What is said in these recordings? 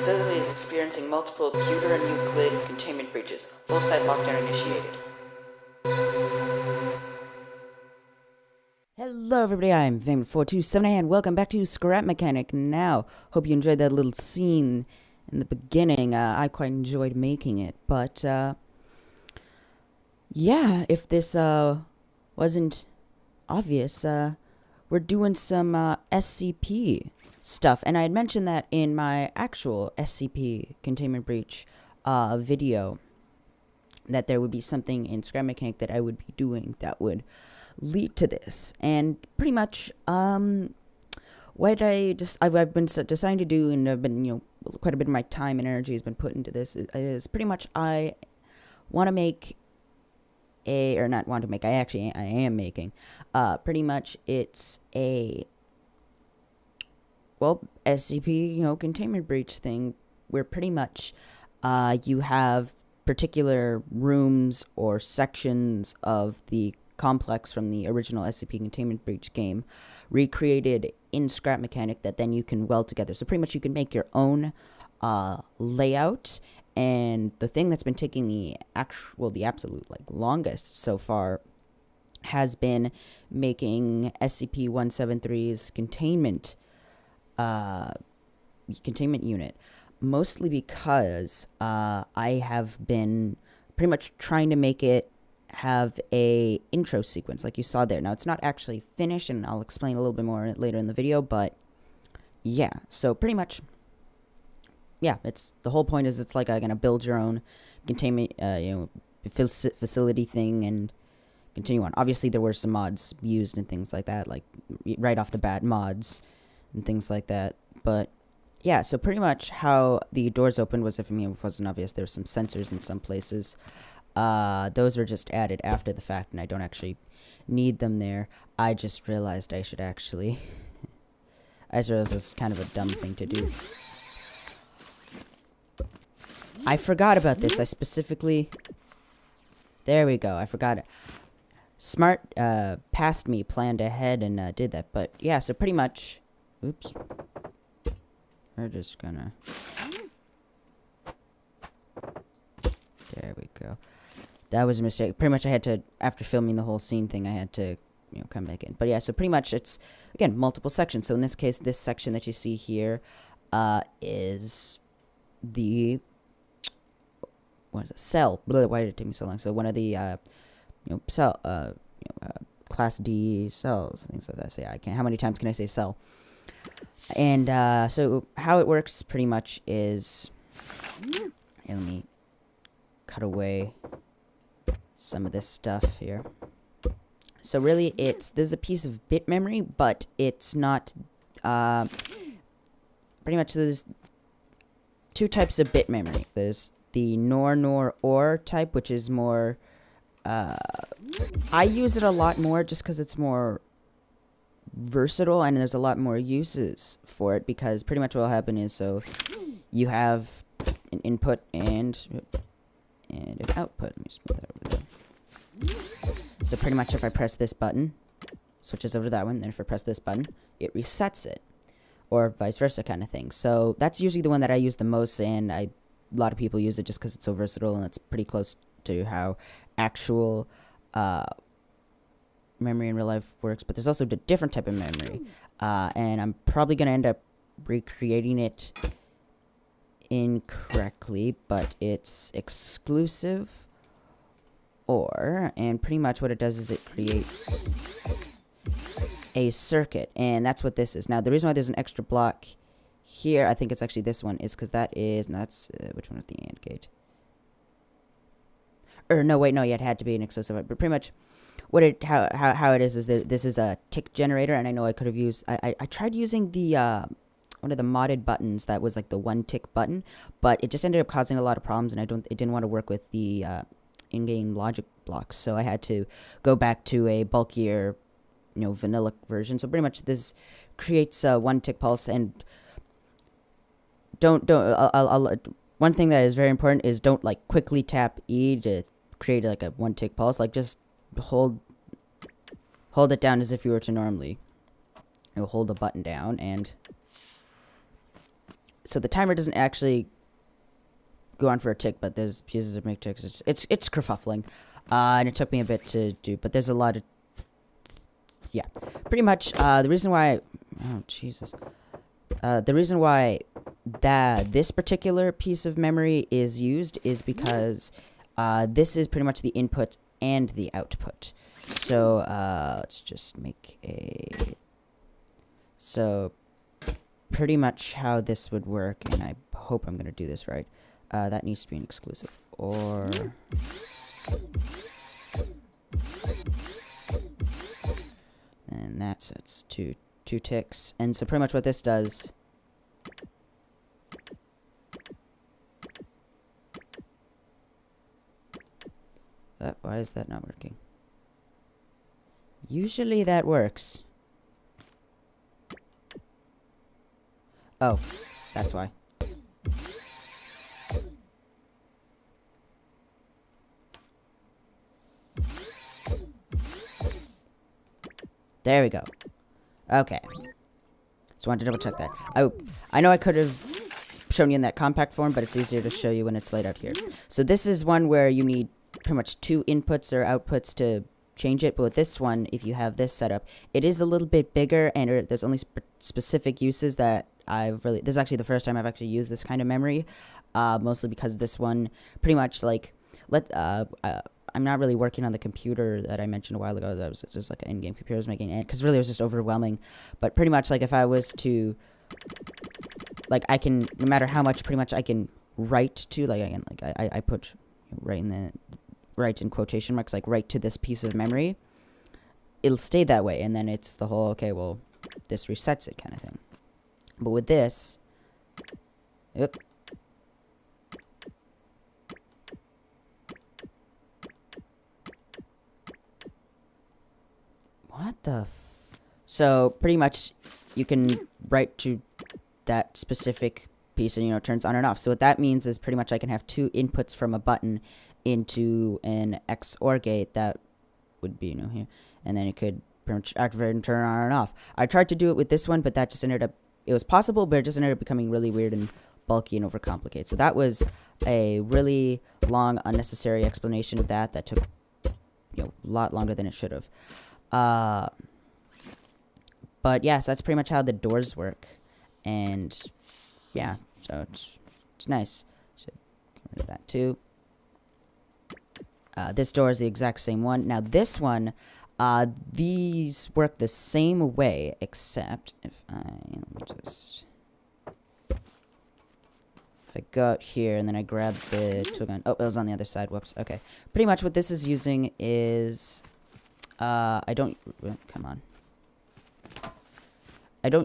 Facility is experiencing multiple Pewter and Euclid containment breaches. Full site lockdown initiated. Hello everybody, I'm Fame427 and welcome back to Scrap Mechanic. Now, hope you enjoyed that little scene in the beginning. I quite enjoyed making it, but yeah, if this wasn't obvious, we're doing some SCP stuff, and I had mentioned that in my actual SCP containment breach video, that there would be something in Scrap Mechanic that I would be doing that would lead to this. And pretty much what I've been deciding to do, and I've been, quite a bit of my time and energy has been put into this, is pretty much I want to make I am making pretty much it's a SCP containment breach thing where pretty much you have particular rooms or sections of the complex from the original SCP containment breach game recreated in Scrap Mechanic that then you can weld together. So pretty much you can make your own layout. And the thing that's been taking the absolute longest so far has been making SCP-173's containment unit, mostly because I have been pretty much trying to make it have a intro sequence like you saw there. Now it's not actually finished, and I'll explain a little bit more later in the video, but yeah, so pretty much, yeah, it's the whole point is it's like gonna build your own containment facility thing and continue on. Obviously there were some mods used and things like that, like right off the bat mods and things like that, but yeah, so pretty much how the doors opened was, if it wasn't obvious, there were some sensors in some places. Those were just added after the fact, and I don't actually need them there. I just realized I should actually I just realized it's kind of a dumb thing to do. I forgot about this. I specifically... There we go. I forgot it. Smart past me planned ahead and did that. But yeah, so pretty much... Oops. We're just gonna... There we go. That was a mistake. Pretty much I had to... After filming the whole scene thing, I had to, come back in. But yeah, so pretty much it's, again, multiple sections. So in this case, this section that you see here is the... What is it? Cell. Why did it take me so long? So one of the, cell, class D cells, things like that. So yeah, I can't. How many times can I say cell? And so how it works pretty much is, let me cut away some of this stuff here. So really, this is a piece of bit memory, but it's not. Pretty much there's two types of bit memory. There's the NOR type, which is more, I use it a lot more just because it's more versatile and there's a lot more uses for it, because pretty much what will happen is, so you have an input and an output. Let me just move that over there. So pretty much if I press this button, switches over to that one, then if I press this button, it resets it, or vice versa kind of thing. So that's usually the one that I use the most, and a lot of people use it just because it's so versatile and it's pretty close to how actual memory in real life works. But there's also a different type of memory, and I'm probably going to end up recreating it incorrectly, but it's exclusive, and pretty much what it does is it creates a circuit, and that's what this is. Now the reason why there's an extra block here, I think it's actually this one, is because that is, no, that's, which one is the AND gate? No, wait, no, yeah, it had to be an exclusive, but pretty much how it is that this is a tick generator, and I know I could have used, I tried using the, one of the modded buttons that was like the one tick button, but it just ended up causing a lot of problems, and it didn't want to work with the, in-game logic blocks, so I had to go back to a bulkier, vanilla version. So pretty much this creates a one tick pulse, and one thing that is very important is don't quickly tap E to create a one tick pulse. Just hold it down as if you were to normally hold the button down and so the timer doesn't actually go on for a tick, but there's fuses that make ticks. It's kerfuffling, and it took me a bit to do, but there's a lot of, yeah, pretty much. The reason why, oh Jesus, the reason why this particular piece of memory is used is because this is pretty much the input and the output. So let's just make a. So pretty much how this would work, and I hope I'm gonna do this right. That needs to be an exclusive, or and that's two ticks. And so pretty much what this does. Why is that not working? Usually that works. Oh, that's why. There we go. Okay. Just wanted to double check that. I know I could have shown you in that compact form, but it's easier to show you when it's laid out here. So this is one where you need pretty much 2 inputs or outputs to change it, but with this one, if you have this setup, it is a little bit bigger, and there's only specific uses that this is actually the first time I've actually used this kind of memory, mostly because this one pretty much like I'm not really working on the computer that I mentioned a while ago. That was just like an in-game computer I was making, because really it was just overwhelming. But pretty much like if I was to, like, I can, no matter how much, pretty much I can write to, like, again, like I put right in quotation marks, like write to this piece of memory. It'll stay that way, and then it's the whole, okay, well, this resets it kind of thing. But with this, yep. What the So pretty much you can write to that specific piece and, it turns on and off. So what that means is pretty much I can have 2 inputs from a button into an XOR gate that would be, here. And then it could pretty much activate and turn on and off. I tried to do it with this one, but that just ended up, it was possible, but it just ended up becoming really weird and bulky and overcomplicated. So that was a really long, unnecessary explanation of that took, a lot longer than it should have. But yeah, so that's pretty much how the doors work. And yeah, so it's nice. So get rid of that too. This door is the exact same one. Now this one, these work the same way, except if if I go out here and then I grab the tool gun. Oh, it was on the other side. Whoops. Okay. Pretty much what this is using is, I don't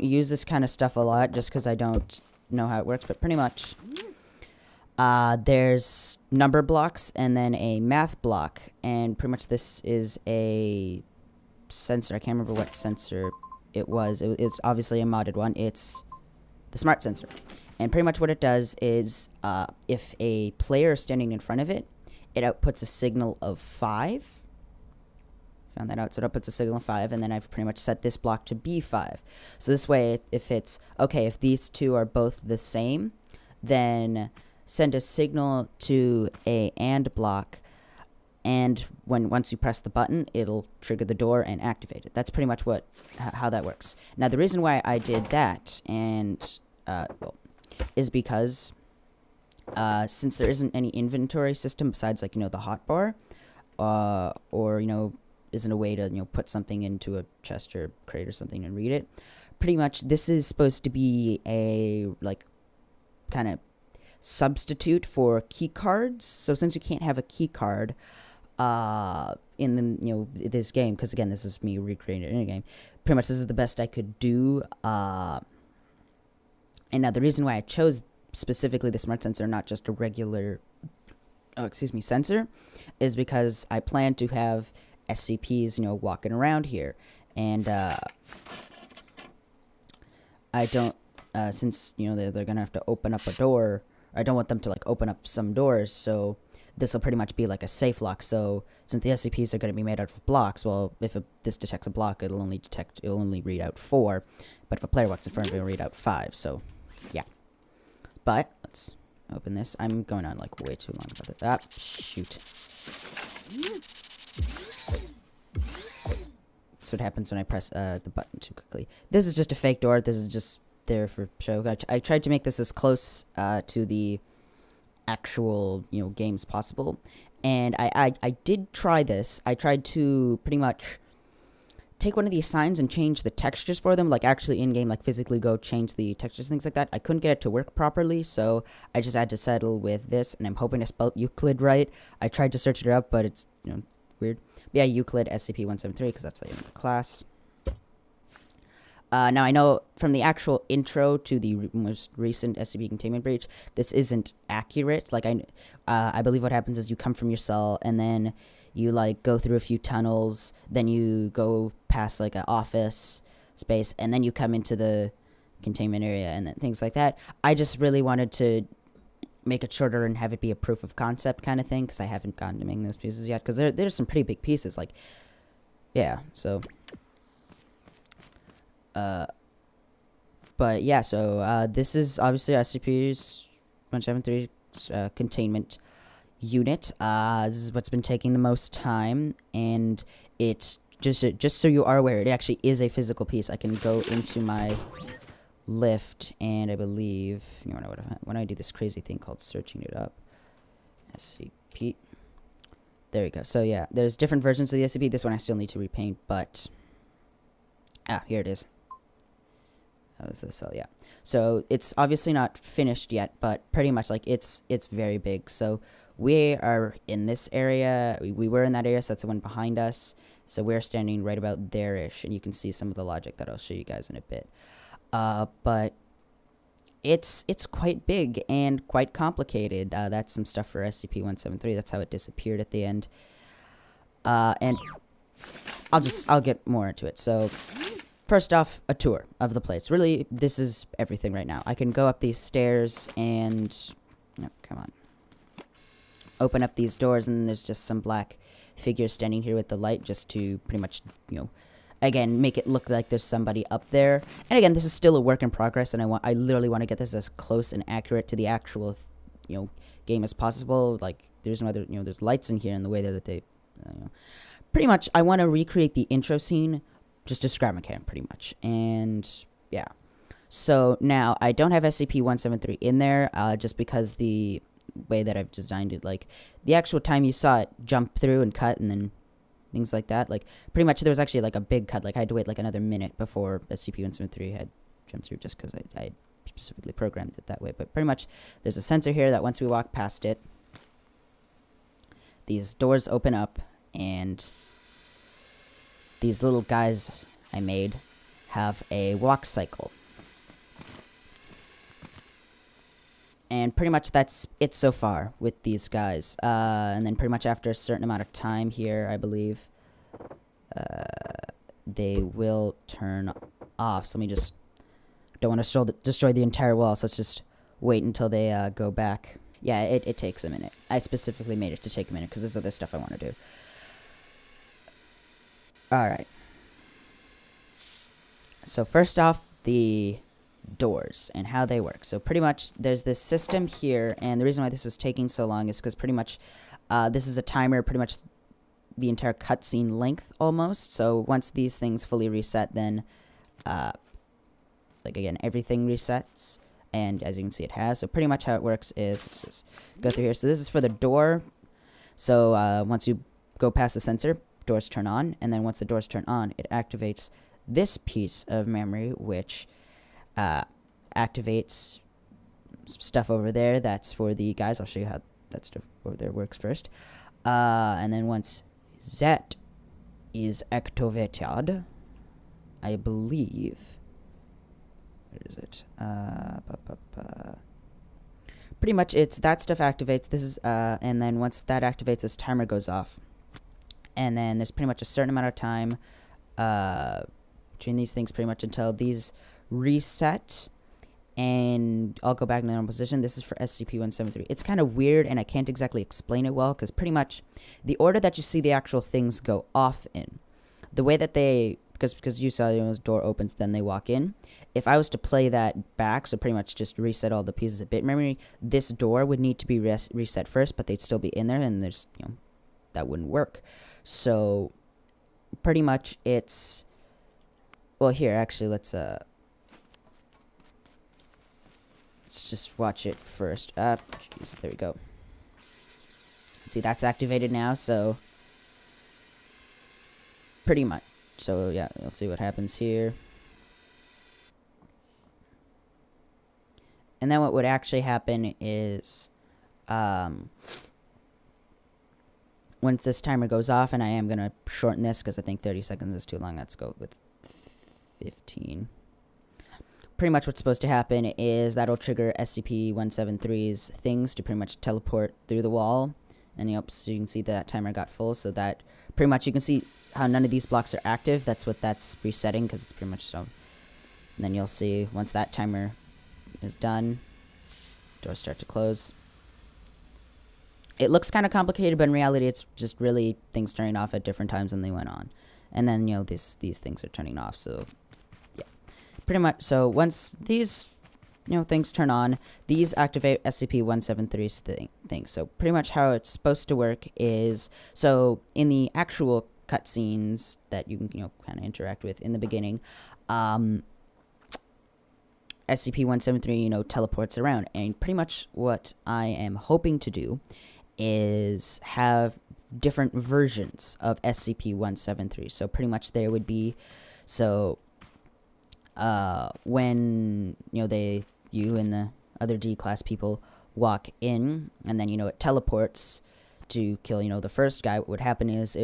use this kind of stuff a lot just because I don't know how it works, but pretty much there's number blocks and then a math block, and pretty much this is a sensor. I can't remember what sensor it was. It's obviously a modded one. It's the smart sensor. And pretty much what it does is if a player is standing in front of it, it outputs a signal of 5. Found that out. So it outputs a signal of 5, and then I've pretty much set this block to be 5. So this way, if it's, okay, if these two are both the same, then send a signal to a AND block, and once you press the button, it'll trigger the door and activate it. That's pretty much how that works. Now, the reason why I did that, and is because since there isn't any inventory system besides, like, the hotbar, or isn't a way to put something into a chest or crate or something and read it. Pretty much this is supposed to be a kind of substitute for key cards. So since you can't have a key card in the this game, because again this is me recreating it in a game, pretty much this is the best I could do. And now the reason why I chose specifically the smart sensor, not just a regular sensor, is because I plan to have SCPs, walking around here, and I don't, since they're gonna have to open up a door. I don't want them to open up some doors, so this will pretty much be like a safe lock. So since the SCPs are going to be made out of blocks, well, if this detects a block, it'll only read out 4, but if a player walks in front of it, it'll read out 5. So yeah. But let's open this. I'm going on like way too long about it. Ah, shoot. That's what happens when I press the button too quickly. This is just a fake door. This is just there for show. I tried to make this as close to the actual game as possible, and I did try this. I tried to pretty much take one of these signs and change the textures for them, like actually in game, like physically go change the textures, things like that. I couldn't get it to work properly, so I just had to settle with this, and I'm hoping I spelled Euclid right. I tried to search it up, but it's weird. But yeah, Euclid SCP-173, because that's the class. Now I know from the actual intro to the most recent SCP containment breach, this isn't accurate. Like I believe what happens is you come from your cell, and then you like go through a few tunnels, then you go past like an office space, and then you come into the containment area and then things like that. I just really wanted to make it shorter and have it be a proof of concept kind of thing, because I haven't gotten to making those pieces yet, because there's some pretty big pieces, like, yeah, so, but yeah, so, this is obviously SCP's 173 containment unit. This is what's been taking the most time, and it's just so you are aware, it actually is a physical piece. I can go into my lift, and I believe when I do this crazy thing called searching it up, SCP, there we go. So yeah, there's different versions of the SCP. This one I still need to repaint, but here it is. That was the cell. Yeah, so it's obviously not finished yet, but pretty much like it's very big. So we are in this area. We were in that area, so that's the one behind us. So we're standing right about there-ish, and you can see some of the logic that I'll show you guys in a bit. But it's quite big and quite complicated. That's some stuff for SCP-173. That's how it disappeared at the end. And I'll get more into it. So first off, a tour of the place. Really, this is everything right now. I can go up these stairs and come on. Open up these doors, and then there's just some black figures standing here with the light, just to pretty much, again, make it look like there's somebody up there. And again, this is still a work in progress, and I literally want to get this as close and accurate to the actual, game as possible. Like, there's no other, there's lights in here, and the way that they, pretty much, I want to recreate the intro scene, just to scrap mechanic, pretty much. And yeah, so now I don't have SCP-173 in there, just because the way that I've designed it, like the actual time you saw it jump through and cut, and then things like that, like pretty much there was actually like a big cut. Like I had to wait like another minute before SCP-173 had jumped through, just because I specifically programmed it that way. But pretty much there's a sensor here that once we walk past it, these doors open up, and these little guys I made have a walk cycle. And pretty much that's it so far with these guys. And then pretty much after a certain amount of time here, I believe, they will turn off. So let me just, don't want to destroy the entire wall, so let's just wait until they go back. Yeah, it takes a minute. I specifically made it to take a minute because there's other stuff I want to do. Alright. So first off, the doors and how they work. So pretty much there's this system here, and the reason why this was taking so long is because pretty much this is a timer, pretty much the entire cutscene length almost. So once these things fully reset, then like again, everything resets, and as you can see it has. So pretty much how it works is, let's just go through here. So this is for the door. So once you go past the sensor, doors turn on, and then once the doors turn on, it activates this piece of memory, which activates stuff over there. That's for the guys. I'll show you how that stuff over there works first. And then once that is activated, I believe, where is it? Pretty much it's that stuff activates. This is, and then once that activates, this timer goes off. And then there's pretty much a certain amount of time between these things, pretty much until these reset, and I'll go back to the normal position. This is for SCP-173. It's kind of weird, and I can't exactly explain it well, because pretty much the order that you see the actual things go off in, the way that they, because you saw, this door opens, then they walk in, if I was to play that back, so pretty much just reset all the pieces of bit memory, this door would need to be reset first, but they'd still be in there, and there's, that wouldn't work. So pretty much it's, well, here, actually, let's just watch it first. Jeez, there we go. See, that's activated now, so pretty much. So yeah, you'll see what happens here. And then what would actually happen is, once this timer goes off, and I am going to shorten this because I think 30 seconds is too long. Let's go with 15. Pretty much what's supposed to happen is that'll trigger SCP-173's things to pretty much teleport through the wall. And so you can see that timer got full, so that pretty much you can see how none of these blocks are active. That's what that's resetting, because it's pretty much so. And then you'll see once that timer is done, doors start to close. It looks kind of complicated, but in reality, it's just really things turning off at different times than they went on. And then, these things are turning off, so yeah. Pretty much, so once these, things turn on, these activate SCP-173's thing. So pretty much how it's supposed to work is, so in the actual cutscenes that you can, kind of interact with in the beginning, SCP-173, teleports around. And pretty much what I am hoping to do is have different versions of SCP-173. So pretty much there would be, so when you and the other D-class people walk in, and then it teleports to kill the first guy, what would happen is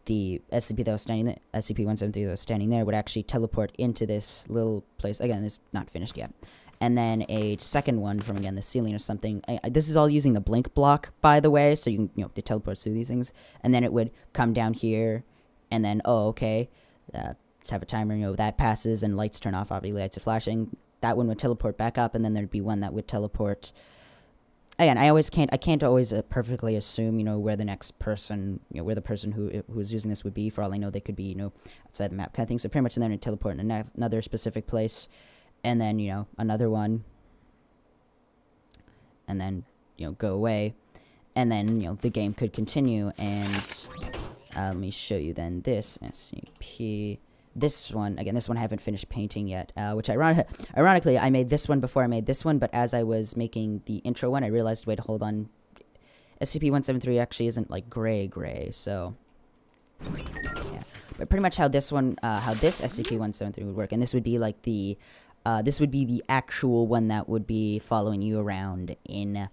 the SCP that was standing there, SCP-173 that was standing there, would actually teleport into this little place. Again, it's not finished yet. And then a second one from, again, the ceiling or something. This is all using the blink block, by the way, so you can, it teleports through these things. And then it would come down here, and then, okay, let's have a timer, that passes, and lights turn off, obviously lights are flashing. That one would teleport back up, and then there'd be one that would teleport. Again, I can't always perfectly assume, where the next person, where the person who's using this would be. For all I know, they could be, outside the map kind of thing. So pretty much then it'd teleport in another specific place. And then, another one, and then, go away, and then, the game could continue, and, let me show you then this, SCP, this one, again, this one I haven't finished painting yet, which ironically, I made this one before I made this one, but as I was making the intro one, I realized, wait, hold on, SCP-173 actually isn't, like, gray, so, yeah, but pretty much how this one, how this SCP-173 would work, and this would be, like, this would be the actual one that would be following you around in,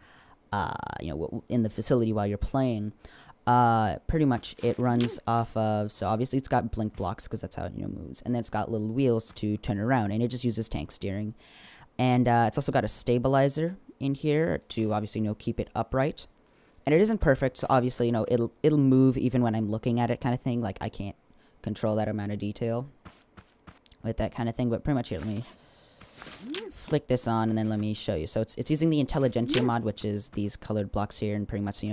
in the facility while you're playing. Pretty much it runs off of, so obviously it's got blink blocks because that's how it, moves. And then it's got little wheels to turn around, and it just uses tank steering. And, it's also got a stabilizer in here to obviously, keep it upright. And it isn't perfect, so obviously, it'll move even when I'm looking at it kind of thing. Like, I can't control that amount of detail with that kind of thing, but pretty much here, let me flick this on, and then let me show you. So it's using the Intelligentsia mod, which is these colored blocks here, and pretty much,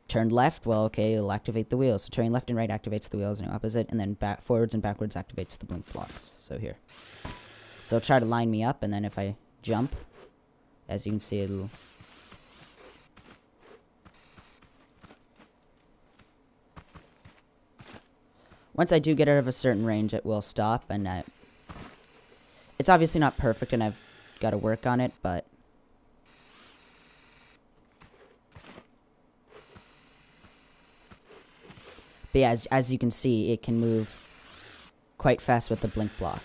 turn left, well, okay, it'll activate the wheels. So turning left and right activates the wheels, opposite, and then forwards and backwards activates the blink blocks. So here. So it'll try to line me up, and then if I jump, as you can see, it'll... Once I do get out of a certain range, it will stop, and it's obviously not perfect, and I've got to work on it, but... But yeah, as you can see, it can move quite fast with the blink block.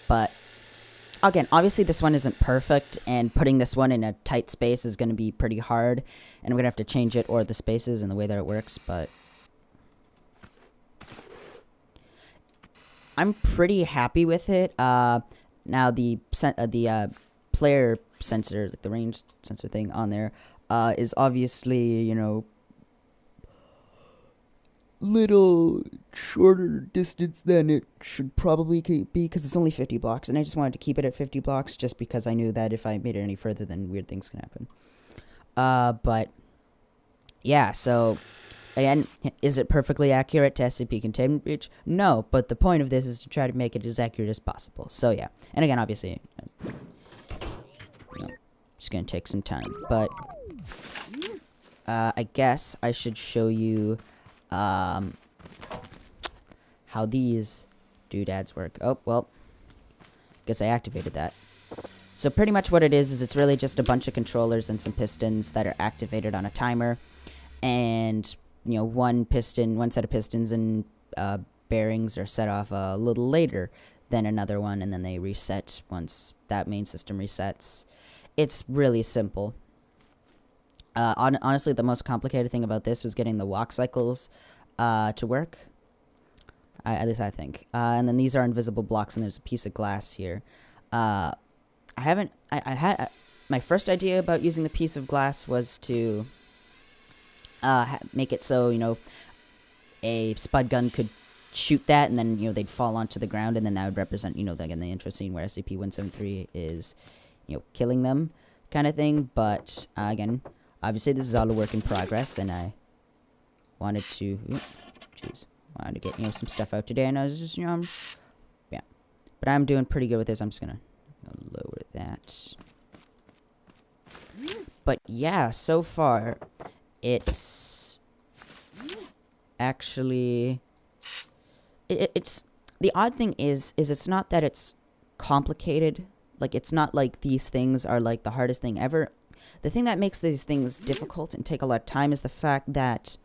But again, obviously this one isn't perfect, and putting this one in a tight space is going to be pretty hard, and I'm going to have to change it or the spaces and the way that it works, but I'm pretty happy with it. Now the player sensor, like the range sensor thing on there, is obviously, little shorter distance than it should probably be, because it's only 50 blocks, and I just wanted to keep it at 50 blocks just because I knew that if I made it any further, then weird things can happen. But yeah, so again, is it perfectly accurate to SCP containment breach? No, but the point of this is to try to make it as accurate as possible. So yeah, and again, obviously, it's gonna take some time, but I guess I should show you how these doodads work. Oh, well, guess I activated that. So pretty much what it is it's really just a bunch of controllers and some pistons that are activated on a timer. And, you know, one set of pistons and bearings are set off a little later than another one, and then they reset once that main system resets. It's really simple. Honestly, the most complicated thing about this was getting the walk cycles to work. At least I think. And then these are invisible blocks, and there's a piece of glass here. I had my first idea about using the piece of glass was to make it so, you know, a spud gun could shoot that, and then, you know, they'd fall onto the ground, and then that would represent, you know, again, the intro scene where SCP-173 is, you know, killing them kind of thing. But again, obviously this is all a work in progress, and I wanted to wanted to get, you know, some stuff out today, and I was just, you know, yeah, but I'm doing pretty good with this. I'm just gonna lower that. But yeah, so far it's actually it's the odd thing is it's not that it's complicated. Like, it's not like these things are like the hardest thing ever. The thing that makes these things difficult and take a lot of time is the fact that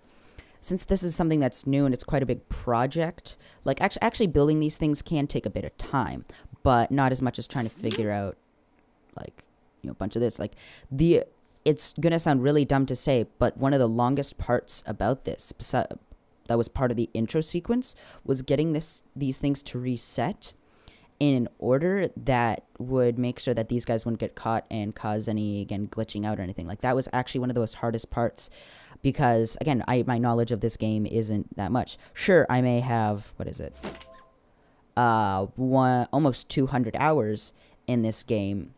since this is something that's new and it's quite a big project, like actually building these things can take a bit of time, but not as much as trying to figure out, like, you know, a bunch of this. Like, it's gonna sound really dumb to say, but one of the longest parts about this, that was part of the intro sequence, was getting these things to reset in an order that would make sure that these guys wouldn't get caught and cause any, again, glitching out or anything. Like, that was actually one of those hardest parts, because, again, my knowledge of this game isn't that much. Sure, I may have, what is it, almost 200 hours in this game,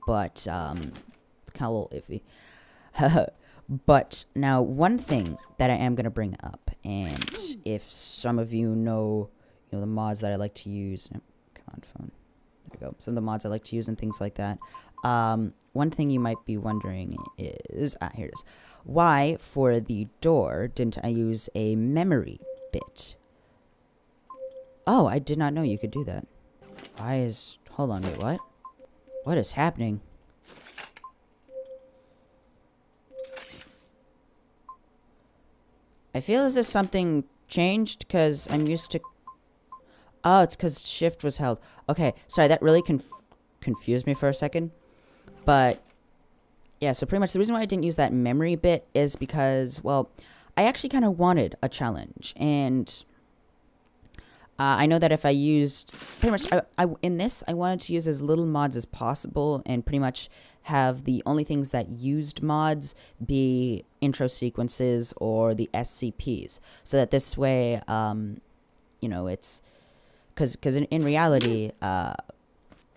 but kind of a little iffy. But now, one thing that I am going to bring up, and if some of you know, the mods that I like to use, come on, phone, there we go, some of the mods I like to use and things like that, one thing you might be wondering is, here it is, why, for the door, didn't I use a memory bit? Oh, I did not know you could do that. Hold on, wait, what? What is happening? I feel as if something changed, because I'm used to... Oh, it's because shift was held. Okay, sorry, that really confused me for a second. But, yeah, so pretty much the reason why I didn't use that memory bit is because, well, I actually kind of wanted a challenge. And I know that if I used... Pretty much, in this, I wanted to use as little mods as possible and pretty much have the only things that used mods be intro sequences or the SCPs. So that this way, you know, it's... Because in reality,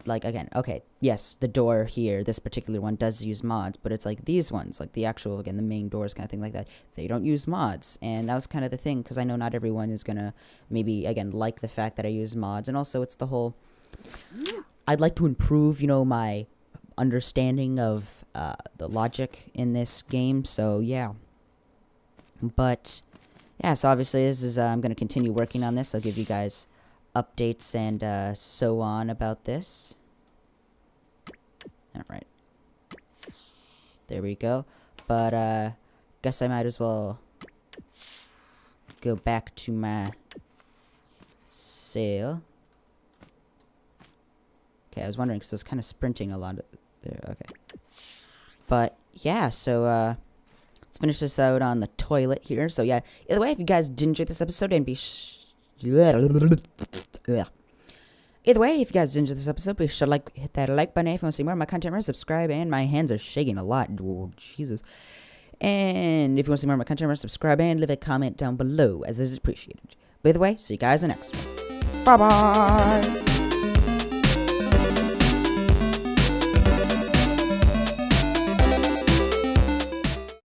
like, again, okay, yes, the door here, this particular one does use mods, but it's like these ones, like the actual, again, the main doors kind of thing like that, they don't use mods. And that was kind of the thing, because I know not everyone is going to maybe, again, like the fact that I use mods. And also, it's the whole, I'd like to improve, you know, my understanding of the logic in this game, so yeah. But, yeah, so obviously this is, I'm going to continue working on this. I'll give you guys updates and so on about this. Alright. There we go. But, guess I might as well go back to my sail. Okay, I was wondering, because I was kind of sprinting a lot there. Okay. But, yeah, so, let's finish this out on the toilet here. So, yeah, either way, if you guys did enjoy this episode, and be either way, if you guys did enjoy this episode, be sure to hit that like button if you want to see more of my content, subscribe, and my hands are shaking a lot. Oh, Jesus. And if you want to see more of my content, remember to subscribe and leave a comment down below, as it is appreciated. By the way, see you guys in the next one. Bye-bye!